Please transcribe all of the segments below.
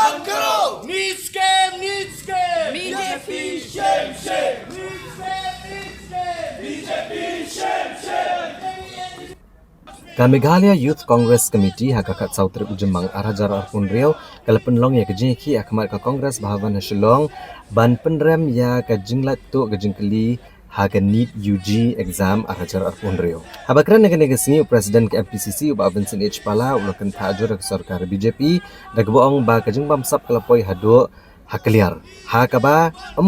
बंद करो नीच scam BJP shame BJP shame Kan Meghalaya Youth Congress Committee hakakat sautri ujemang arajar arpun riau kala penlong ya kejing ki akmat ka Kongres Bahawan Nasional ban penrem ya kejing latu kejing keli haga NEET UG exam arajar arpun riau. Habakran nega singi Presiden ke MPCC uba Vincent H. Pala ulakan tajur ke sarkar BJP dagboong ba kejing bamsap kalapoi hado hakaliar. Hakaba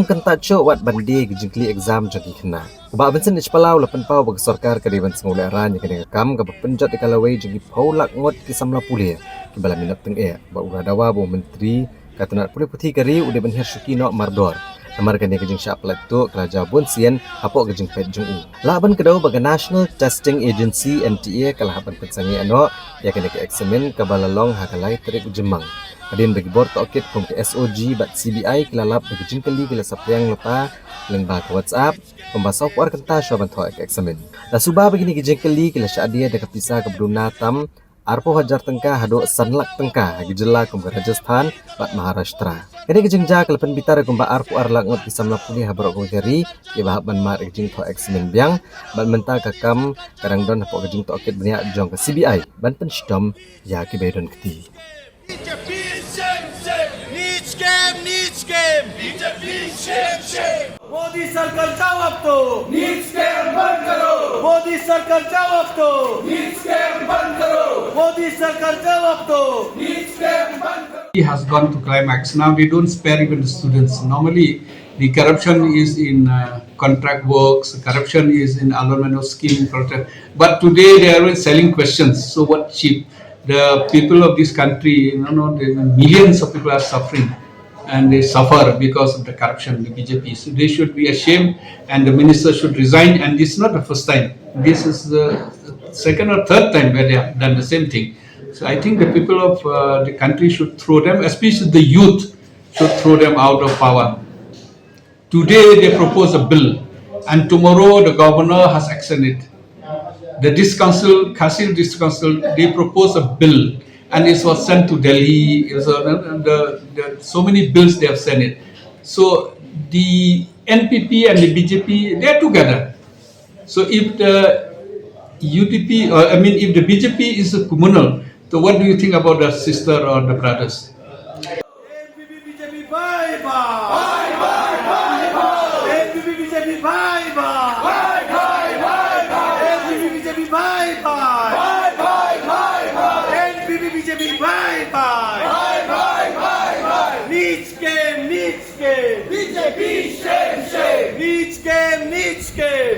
kenta cho wat bandi kejing keli exam jagi kena. Uba Vincent H. Pala ulapan pau bagi sarkar kadiban senguleran yang kena kam ka penjat di kalawai jagi paulak ngot ki samla pulih ki bala minat teng ba uradawa bo menteri katanat pulih putih kari udah benhir syukino mardor. Namar kene kejing syap tu keraja bun sien apok kejing pet jung u. Laban kedau baga National Testing Agency NTA kalahapan pensangi ano ya kene ke eksamen ka balalong hakalai terik jemang. Adin bagi bor tokit kum ke SOG bat CBI kilalap bagi jingkeli kila sapriang lepa lengba ke WhatsApp pembasau puar kenta syaban thoi ke eksamen. Da subah begini ke jingkeli kila syadia de kapisa ke Bruna Tam arpo hajar tengka hado sanlak tengka hagi jela kum ke Rajasthan bat Maharashtra. Kene ke jingja kala penbitar kum ba arpo arlak ngot kisam lapuni habrok ko keri ke bahab ban mar ke jing thoi eksamen biang ban menta ka kam karang don hapo ke jing tokit benia jong ke CBI ban penshtom ya ki bedon keti. BJP shame Modi सरकार जवाब दो NEET scam बंद करो मोदी सरकार जवाब दो NEET scam बंद करो मोदी सरकार जवाब दो नीट स्कैम बंद करो. He has gone to climax. Now we don't spare even the students. Normally the corruption is in contract works, corruption is in allotment of scheme, but today they are selling questions. So what cheap? The people of this country, millions of people are suffering. And they suffer because of the corruption, the BJP. So they should be ashamed and the minister should resign. And this is not the first time. This is the second or third time where they have done the same thing. So I think the people of the country should throw them, especially the youth, should throw them out of power. Today they propose a bill and tomorrow the governor has actioned it. The Council, they propose a bill. And it was sent to Delhi. So many bills they have sent it. So the NPP and the BJP, they are together. So if the UDP, if the BJP is a communal, so what do you think about the sister or the brothers? BJP bye bye bye bye bye BJP bye bye bye bye bye BJP bye bye. BJP bye bye bye bye नीच scam BJP Shem नीच स्कैम